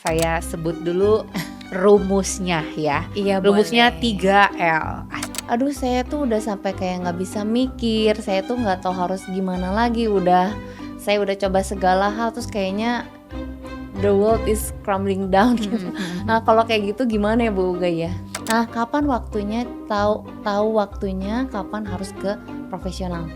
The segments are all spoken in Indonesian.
Saya sebut dulu rumusnya ya. Iya, Rumusnya boleh. 3L. Aduh, saya tuh udah sampai kayak nggak bisa mikir. Saya tuh nggak tahu harus gimana lagi. Saya udah coba segala hal, terus kayaknya the world is crumbling down gitu. Nah, kalau kayak gitu gimana ya Bu Uga ya? Nah, kapan waktunya tahu waktunya kapan harus ke profesional?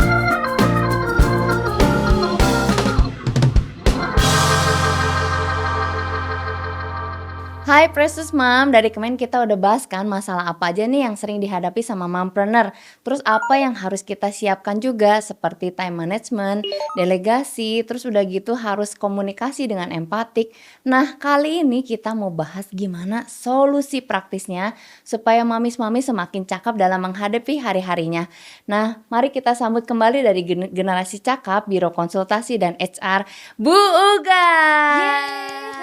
Hai Precious Mom, dari kemarin kita udah bahas kan masalah apa aja nih yang sering dihadapi sama mompreneur. Terus apa yang harus kita siapkan juga seperti time management, delegasi, terus udah gitu harus komunikasi dengan empatik. Nah, kali ini kita mau bahas gimana solusi praktisnya supaya mamis-mamis semakin cakap dalam menghadapi hari-harinya. Nah, mari kita sambut kembali dari generasi cakap, Biro Konsultasi dan HR, Bu Uga.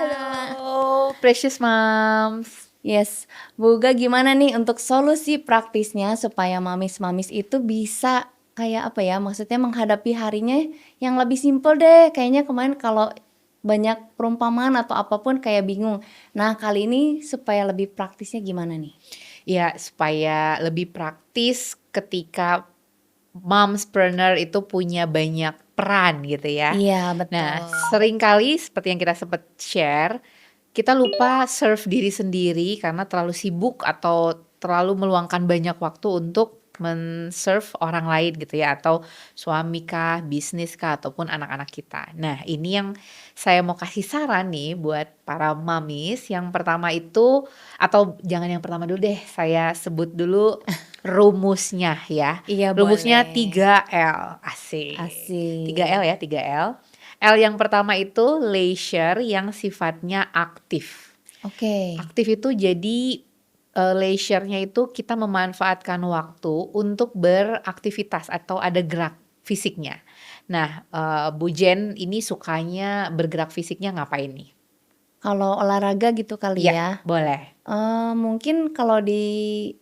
Halo, Precious Moms. Yes, Bu Uga gimana nih untuk solusi praktisnya supaya mamis-mamis itu bisa kayak apa ya, maksudnya menghadapi harinya yang lebih simpel deh. Kayaknya kemarin kalau banyak perumpamaan atau apapun kayak bingung. Nah, kali ini supaya lebih praktisnya gimana nih? Ya, supaya lebih praktis ketika momspreneur itu punya banyak peran gitu ya. Iya, Nah, betul. seringkali seperti yang kita sempat share, kita lupa serve diri sendiri karena terlalu sibuk atau terlalu meluangkan banyak waktu untuk men-serve orang lain gitu ya, atau suami kah, bisnis kah, ataupun anak-anak kita. Nah, ini yang saya mau kasih saran nih buat para mamis. Yang pertama itu, atau jangan yang pertama dulu deh, saya sebut dulu rumusnya ya. Iya, Rumusnya boleh. 3L, asik. 3L Asik. ya, 3L. L yang pertama itu leisure yang sifatnya aktif. Oke. Aktif itu jadi leisure-nya itu kita memanfaatkan waktu untuk beraktivitas atau ada gerak fisiknya. Nah, Bu Jen ini sukanya bergerak fisiknya ngapain nih? Kalau olahraga gitu kali Iya, ya. boleh. Mungkin kalau di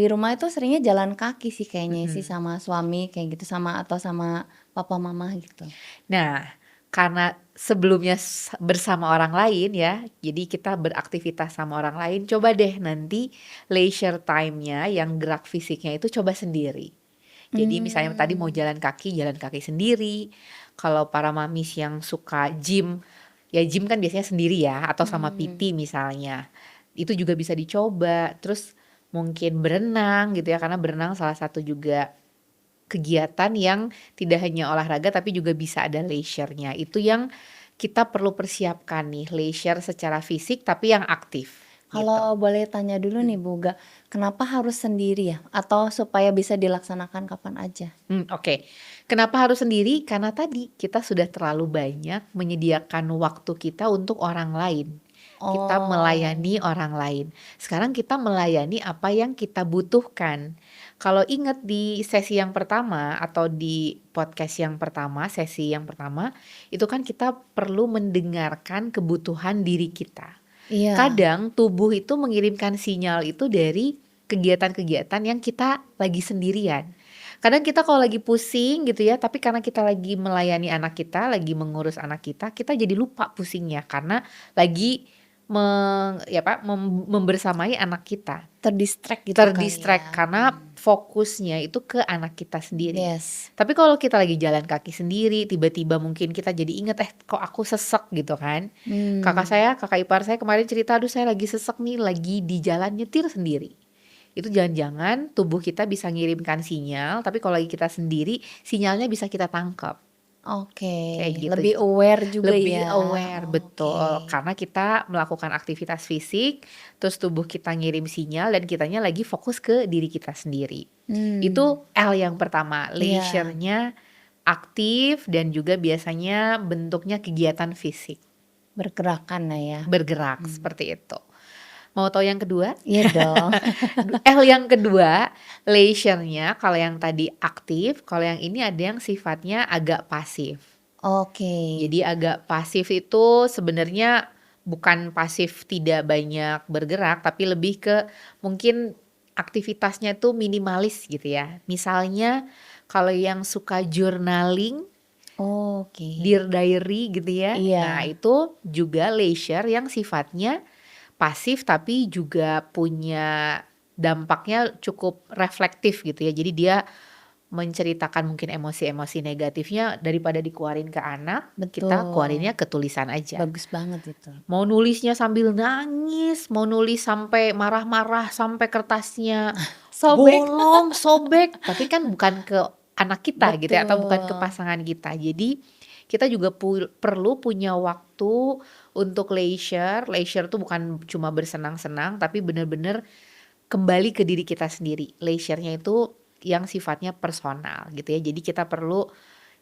rumah itu seringnya jalan kaki sih kayaknya sih Mhm. sama suami kayak gitu atau sama papa mama gitu. Nah, karena sebelumnya bersama orang lain ya, jadi kita beraktivitas sama orang lain, coba deh nanti leisure time-nya yang gerak fisiknya itu coba sendiri. Jadi misalnya tadi mau jalan kaki sendiri. Kalau para mamis yang suka gym, ya gym kan biasanya sendiri ya, atau sama Mhm. PT misalnya. Itu juga bisa dicoba. Terus mungkin berenang gitu ya, karena berenang salah satu juga kegiatan yang tidak hanya olahraga tapi juga bisa ada leisure-nya. Itu yang kita perlu persiapkan nih, leisure secara fisik tapi yang aktif gitu. Kalau boleh tanya dulu nih Bu Ga, kenapa harus sendiri ya? Atau supaya bisa dilaksanakan kapan aja? Oke. Kenapa harus sendiri? Karena tadi kita sudah terlalu banyak menyediakan waktu kita untuk orang lain. Kita Oh. melayani orang lain. Sekarang kita melayani apa yang kita butuhkan. Kalau ingat di sesi yang pertama atau di podcast yang pertama, sesi yang pertama, itu kan kita perlu mendengarkan kebutuhan diri kita. Iya. Kadang tubuh itu mengirimkan sinyal itu dari kegiatan-kegiatan yang kita lagi sendirian. Kadang kita kalau lagi pusing gitu ya, tapi karena kita lagi melayani anak kita, lagi mengurus anak kita jadi lupa pusingnya karena lagi membersamai anak kita. Terdistract gitu kali Terdistract ya? karena fokusnya itu ke anak kita sendiri. Yes. Tapi kalau kita lagi jalan kaki sendiri, tiba-tiba mungkin kita jadi inget, kok aku sesek gitu kan. Kakak ipar saya kemarin cerita, aduh saya lagi sesek nih, lagi di jalan nyetir sendiri. Itu jangan-jangan tubuh kita bisa ngirimkan sinyal, tapi kalau lagi kita sendiri, sinyalnya bisa kita tangkap. Oke, Kayak gitu. lebih aware juga Lebih ya? aware, Oke. betul. Karena kita melakukan aktivitas fisik, terus tubuh kita ngirim sinyal dan kitanya lagi fokus ke diri kita sendiri. Hmm. Itu L yang pertama, Iya. leisure-nya aktif dan juga biasanya bentuknya kegiatan fisik, Bergerakan lah ya? bergerak seperti itu. Mau tahu yang kedua? Iya dong. L yang kedua, leisure-nya kalau yang tadi aktif, kalau yang ini ada yang sifatnya agak pasif. Oke. Jadi agak pasif itu sebenarnya bukan pasif tidak banyak bergerak, tapi lebih ke mungkin aktivitasnya tuh minimalis gitu ya. Misalnya kalau yang suka journaling, Oke. Dear Diary gitu ya. Nah, Iya, itu juga leisure yang sifatnya pasif tapi juga punya dampaknya cukup reflektif gitu ya. Jadi dia menceritakan mungkin emosi-emosi negatifnya daripada dikeluarin ke anak, kita betul. keluarinnya ke tulisan aja. Bagus banget itu. Mau nulisnya sambil nangis, mau nulis sampai marah-marah sampai kertasnya Sobek. bolong, sobek, tapi kan bukan ke anak kita gitu ya atau bukan ke Betul. pasangan kita. Jadi kita juga perlu punya waktu untuk leisure. Leisure tuh bukan cuma bersenang-senang tapi bener-bener kembali ke diri kita sendiri. Leisure-nya itu yang sifatnya personal gitu ya. Jadi kita perlu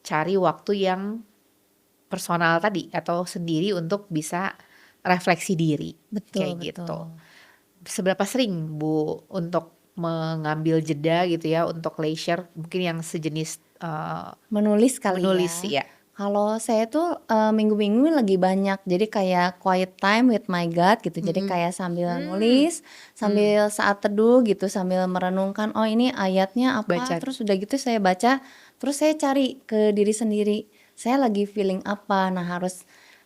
cari waktu yang personal tadi atau sendiri untuk bisa refleksi diri, Betul kayak gitu. betul. Seberapa sering Bu untuk mengambil jeda gitu ya untuk leisure mungkin yang sejenis, Menulis kali menulis ya. ya? Kalau saya tuh, minggu-minggu lagi banyak, jadi kayak quiet time with my God gitu. Jadi Mhm. kayak sambil Mmm, nulis, mmm, sambil saat teduh gitu, sambil merenungkan, "Oh ini ayatnya apa?" baca. Terus udah gitu saya baca, terus saya cari ke diri sendiri, saya lagi feeling apa. Nah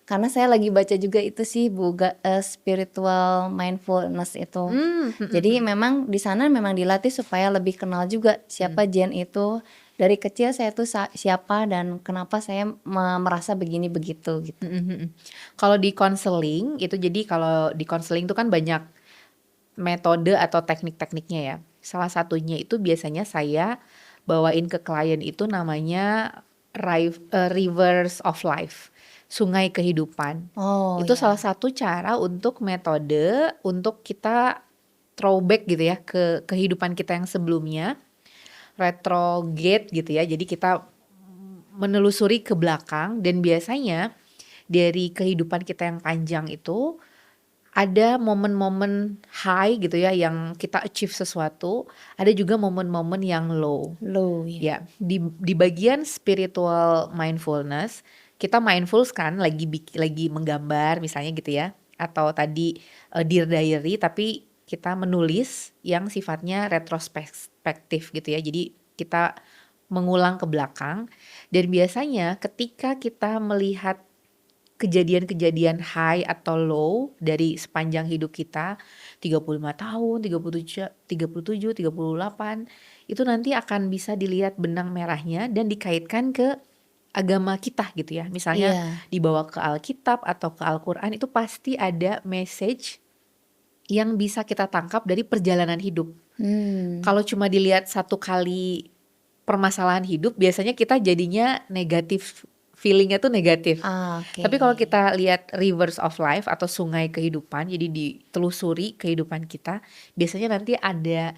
karena saya lagi baca juga itu sih spiritual mindfulness itu. Mhm Jadi mhm, memang di sana memang dilatih supaya lebih kenal juga mhm, siapa Jen itu. Dari kecil saya tuh siapa dan kenapa saya merasa begini begitu gitu. mhm mhm. Kalau di konseling itu jadi kalau di konseling itu kan banyak metode atau teknik-tekniknya ya. Salah satunya itu biasanya saya bawain ke klien itu namanya rivers of life, sungai kehidupan. Oh Itu salah ya, satu cara untuk metode untuk kita throwback gitu ya ke kehidupan kita yang sebelumnya, retrograde gitu ya. Jadi kita menelusuri ke belakang dan biasanya dari kehidupan kita yang panjang itu ada momen-momen high gitu ya yang kita achieve sesuatu, ada juga momen-momen yang low. low ya. Ya, di bagian spiritual mindfulness, kita mindful kan lagi menggambar misalnya gitu ya, atau tadi, dear diary tapi kita menulis yang sifatnya retrospektif gitu ya. Jadi kita mengulang ke belakang dan biasanya ketika kita melihat kejadian-kejadian high atau low dari sepanjang hidup kita, 35 tahun, 37, 38, itu nanti akan bisa dilihat benang merahnya dan dikaitkan ke agama kita gitu ya. Misalnya Iya. dibawa ke Alkitab atau ke Al-Quran itu pasti ada message yang bisa kita tangkap dari perjalanan hidup. Hmm. Kalau cuma dilihat satu kali permasalahan hidup biasanya kita jadinya negatif, feelingnya tuh negatif. Oke. Tapi kalau kita lihat rivers of life atau sungai kehidupan, jadi ditelusuri kehidupan kita, biasanya nanti ada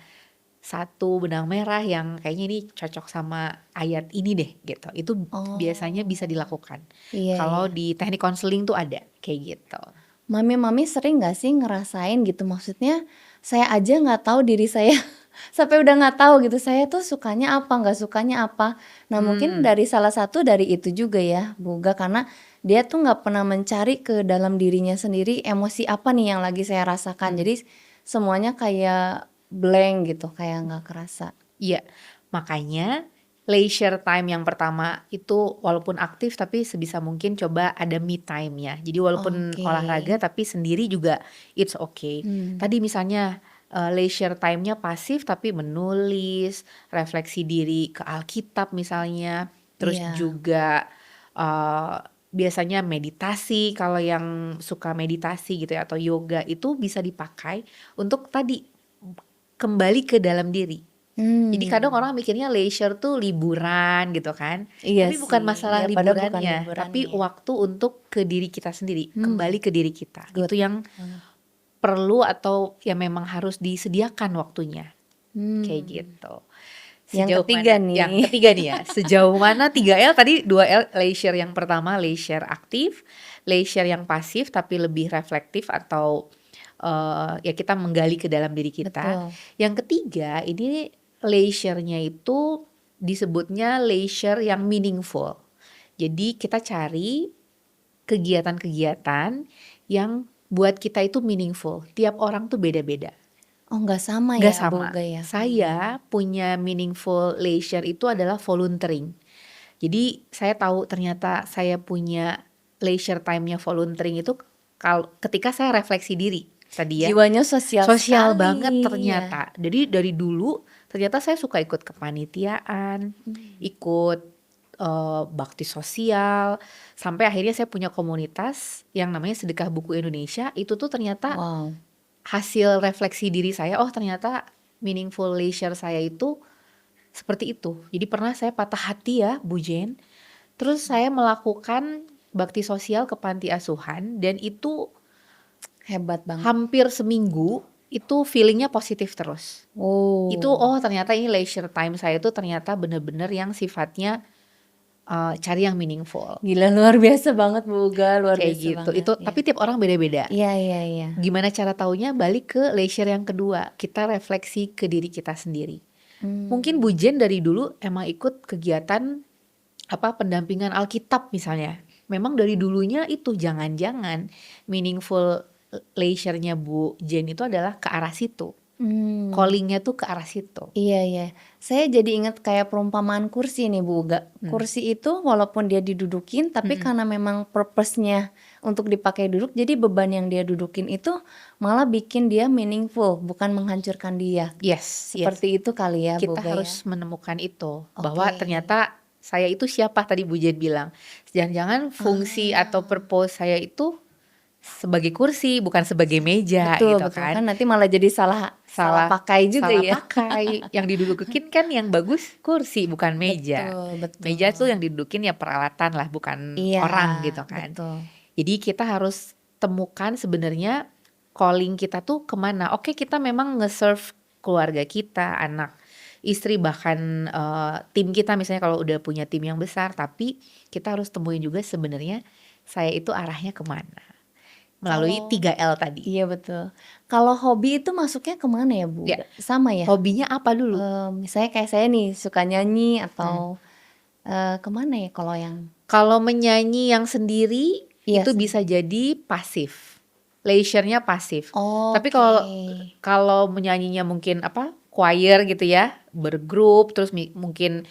satu benang merah yang kayaknya ini cocok sama ayat ini deh gitu. Itu biasanya bisa Oh, dilakukan. iya Kalau iya. di teknik konseling tuh ada kayak gitu. Mami-mami sering nggak sih ngerasain gitu? Maksudnya saya aja nggak tahu diri saya sampai udah nggak tahu gitu, saya tuh sukanya apa, nggak sukanya apa. Nah mungkin Hmm, dari salah satu dari itu juga ya, Boga, karena dia tuh nggak pernah mencari ke dalam dirinya sendiri emosi apa nih yang lagi saya rasakan. mhm. Jadi semuanya kayak blank gitu, kayak nggak kerasa. Iya, makanya leisure time yang pertama itu walaupun aktif tapi sebisa mungkin coba ada me time-nya. Jadi walaupun Oke. olahraga tapi sendiri juga it's okay. Hmm, Tadi misalnya leisure time-nya pasif tapi menulis, refleksi diri ke Alkitab misalnya, terus iya. juga biasanya meditasi kalau yang suka meditasi gitu ya atau yoga itu bisa dipakai untuk tadi kembali ke dalam diri. Jadi kadang Hmm, orang mikirnya leisure tuh liburan gitu kan, iya tapi bukan sih. masalah Ya padahal bukan liburannya, tapi liburannya ya. waktu untuk ke diri kita sendiri, Hmm, kembali ke diri kita. good Itu yang banget. perlu atau yang memang harus disediakan waktunya, kayak Hmm. gitu. Yang Sejauh ketiga mana yang nih. ketiga nih ya, sejauh mana 3L tadi 2L leisure yang pertama leisure aktif, leisure yang pasif tapi lebih reflektif atau, ya kita menggali ke dalam diri kita. Betul. Yang ketiga ini leisure-nya itu disebutnya leisure yang meaningful. Jadi kita cari kegiatan-kegiatan yang buat kita itu meaningful, tiap orang tuh beda-beda. Oh nggak sama Nggak ya sama. Boga ya? Saya punya meaningful leisure itu adalah volunteering. Jadi saya tahu ternyata saya punya leisure time-nya volunteering itu ketika saya refleksi diri tadi ya. Jiwanya sosial Sosial banget sekali ya. ternyata. Jadi dari dulu ternyata saya suka ikut kepanitiaan, ikut bakti sosial, sampai akhirnya saya punya komunitas yang namanya Sedekah Buku Indonesia. Itu tuh ternyata Wow. hasil refleksi diri saya, oh ternyata meaningful leisure saya itu seperti itu. Jadi pernah saya patah hati ya Bu Jen, terus saya melakukan bakti sosial ke panti asuhan dan itu Hebat banget. hampir seminggu itu feelingnya positif terus. Itu Oh. ternyata ini leisure time saya itu ternyata bener-bener yang sifatnya cari yang meaningful. Gila luar biasa banget Bu Uga, luar Kayak biasa gitu. banget. Itu tapi tiap orang beda-beda. Iya, iya, iya. Gimana cara taunya? Balik ke leisure yang kedua. Kita refleksi ke diri kita sendiri. Mungkin Bu Jen dari dulu emang ikut kegiatan pendampingan Alkitab misalnya. Memang dari dulunya itu jangan-jangan meaningful leisure-nya Bu Jen itu adalah ke arah situ. Calling-nya tuh ke arah situ. Iya, iya. Saya jadi ingat kayak perumpamaan kursi nih Bu Uga. Kursi itu walaupun dia didudukin, tapi karena memang purpose-nya untuk dipakai duduk, jadi beban yang dia dudukin itu malah bikin dia meaningful, bukan menghancurkan dia. Yes, yes. Seperti itu kali ya Bu Kita Uga harus ya. menemukan itu, bahwa Oke. ternyata saya itu siapa tadi Bu Jen bilang. Jangan-jangan fungsi atau purpose saya itu sebagai kursi, bukan sebagai meja Betul, gitu betul. kan. Kan nanti malah jadi salah pakai juga salah ya. pakai. Yang didudukin kan yang bagus kursi bukan meja. Betul, betul. Meja tuh yang didudukin ya peralatan lah, bukan Iya, orang gitu kan. betul. Jadi kita harus temukan sebenarnya calling kita tuh kemana. Oke, kita memang nge-serve keluarga kita, anak, istri, bahkan tim kita misalnya kalau udah punya tim yang besar, tapi kita harus temuin juga sebenarnya saya itu arahnya kemana. Melalui 3L tadi. Iya betul. Kalau hobi itu masuknya kemana ya Bu? Ya. Sama ya? Hobinya apa dulu? Misalnya kayak saya nih suka nyanyi atau kemana ya kalau yang Kalau menyanyi yang sendiri Iya itu sih. bisa jadi pasif. Leisure-nya pasif. Oh, Tapi kalau menyanyinya mungkin choir gitu ya, bergrup, terus mungkin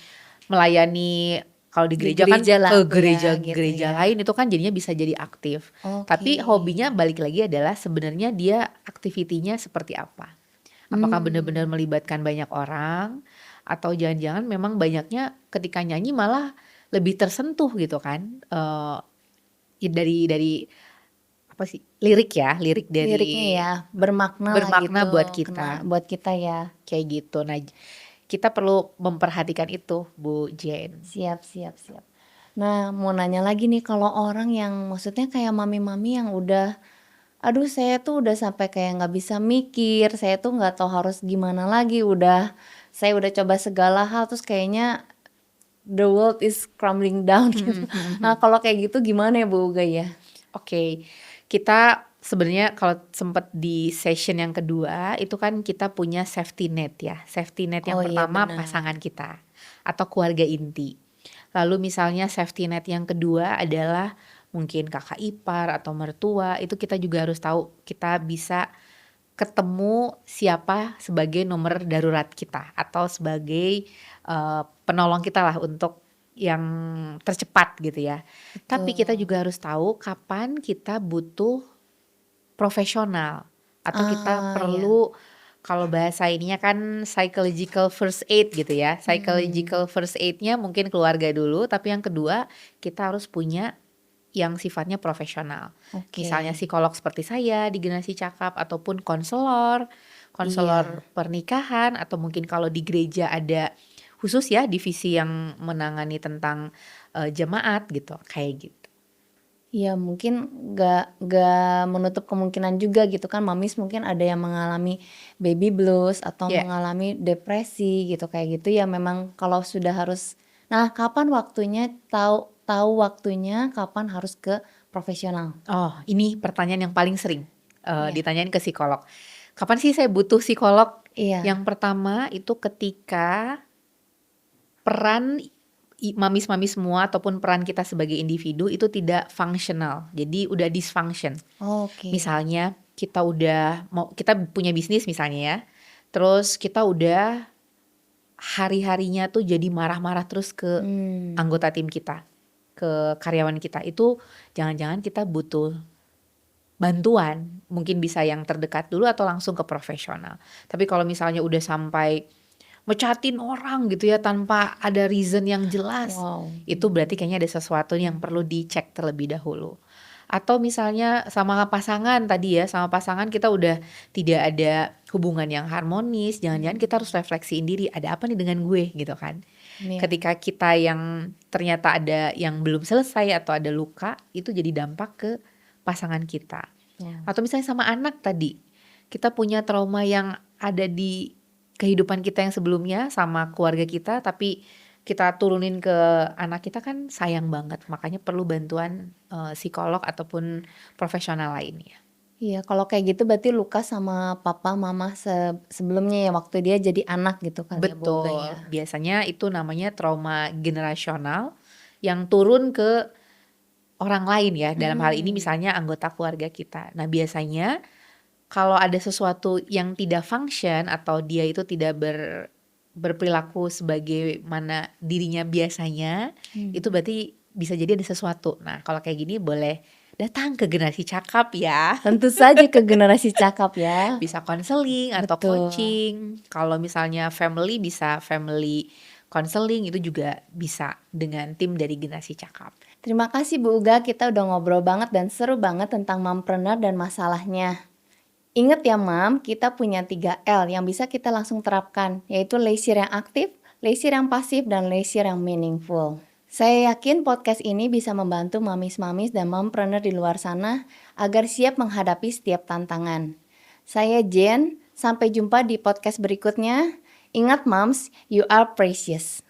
melayani kalau di gereja kan gereja lah ke aku ya, gereja-gereja gitu ya. lain itu kan jadinya bisa jadi aktif. Oke. Tapi hobinya balik lagi adalah sebenarnya dia aktivitinya seperti apa? Apakah benar-benar melibatkan banyak orang atau jangan-jangan memang banyaknya ketika nyanyi malah lebih tersentuh gitu kan? Dari apa sih? Lirik dari Liriknya ya bermakna lah bermakna gitu. buat kita. Buat kita ya. Kayak gitu. Nah, kita perlu memperhatikan itu, Bu Jen. Siap, siap, siap. Nah, mau nanya lagi nih kalau orang yang maksudnya kayak mami-mami yang udah aduh saya tuh udah sampai kayak nggak bisa mikir, saya tuh nggak tahu harus gimana lagi, saya udah coba segala hal terus kayaknya the world is crumbling down gitu. Nah, kalau kayak gitu gimana ya Bu Uga ya? Oke, kita sebenarnya kalau sempat di session yang kedua itu kan kita punya safety net ya. Safety net yang Oh iya, pertama benar. pasangan kita atau keluarga inti. Lalu misalnya safety net yang kedua adalah mungkin kakak ipar atau mertua. Itu kita juga harus tahu kita bisa ketemu siapa sebagai nomor darurat kita atau sebagai penolong kita lah untuk yang tercepat gitu ya. Tapi kita juga harus tahu kapan kita butuh profesional atau kita perlu kalau bahasa ininya kan psychological first aid gitu ya. Psychological first aid-nya mungkin keluarga dulu, tapi yang kedua kita harus punya yang sifatnya profesional. Oke. Misalnya psikolog seperti saya di Generasi Cakap ataupun konselor pernikahan atau mungkin kalau di gereja ada khusus ya divisi yang menangani tentang jemaat gitu, kayak gitu. Ya mungkin gak menutup kemungkinan juga gitu kan mamis mungkin ada yang mengalami baby blues atau Yeah. mengalami depresi gitu kayak gitu ya memang kalau sudah harus nah kapan waktunya tahu waktunya kapan harus ke profesional. Oh, ini pertanyaan yang paling sering Iya. ditanyain ke psikolog. Kapan sih saya butuh psikolog? Iya. Yang pertama itu ketika peran mamis-mamis semua ataupun peran kita sebagai individu itu tidak fungsional. Jadi udah dysfunction. Oke. Misalnya kita punya bisnis misalnya ya. Terus kita udah hari-harinya tuh jadi marah-marah terus ke anggota tim kita, ke karyawan kita, itu jangan-jangan kita butuh bantuan. Mungkin bisa yang terdekat dulu atau langsung ke profesional. Tapi kalau misalnya udah sampai mecatin orang gitu ya tanpa ada reason yang jelas, Wow. itu berarti kayaknya ada sesuatu yang perlu dicek terlebih dahulu. Atau misalnya sama pasangan tadi ya, sama pasangan kita udah tidak ada hubungan yang harmonis, jangan-jangan kita harus refleksiin diri, ada apa nih dengan gue gitu kan. Iya. Ketika kita yang ternyata ada yang belum selesai atau ada luka, itu jadi dampak ke pasangan kita. Atau misalnya sama anak tadi, kita punya trauma yang ada di kehidupan kita yang sebelumnya sama keluarga kita, tapi kita turunin ke anak kita kan sayang banget. Makanya perlu bantuan psikolog ataupun profesional lainnya. Iya, kalau kayak gitu berarti luka sama papa mama sebelumnya ya waktu dia jadi anak gitu kali ya Bu Uga Betul, ya. biasanya itu namanya trauma generasional yang turun ke orang lain ya. Dalam hal ini misalnya anggota keluarga kita. Nah biasanya kalau ada sesuatu yang tidak function atau dia itu tidak berperilaku sebagaimana dirinya biasanya, itu berarti bisa jadi ada sesuatu. Nah kalau kayak gini boleh datang ke generasi cakap ya. Tentu saja ke generasi cakap ya. Bisa konseling atau Betul. coaching. Kalau misalnya family bisa family counseling, itu juga bisa dengan tim dari generasi cakap. Terima kasih Bu Uga, kita udah ngobrol banget dan seru banget tentang mompreneur dan masalahnya. Ingat ya Mam, kita punya 3L yang bisa kita langsung terapkan, yaitu leisure yang aktif, leisure yang pasif, dan leisure yang meaningful. Saya yakin podcast ini bisa membantu mamis-mamis dan mompreneur di luar sana agar siap menghadapi setiap tantangan. Saya Jen, sampai jumpa di podcast berikutnya. Ingat moms, you are precious.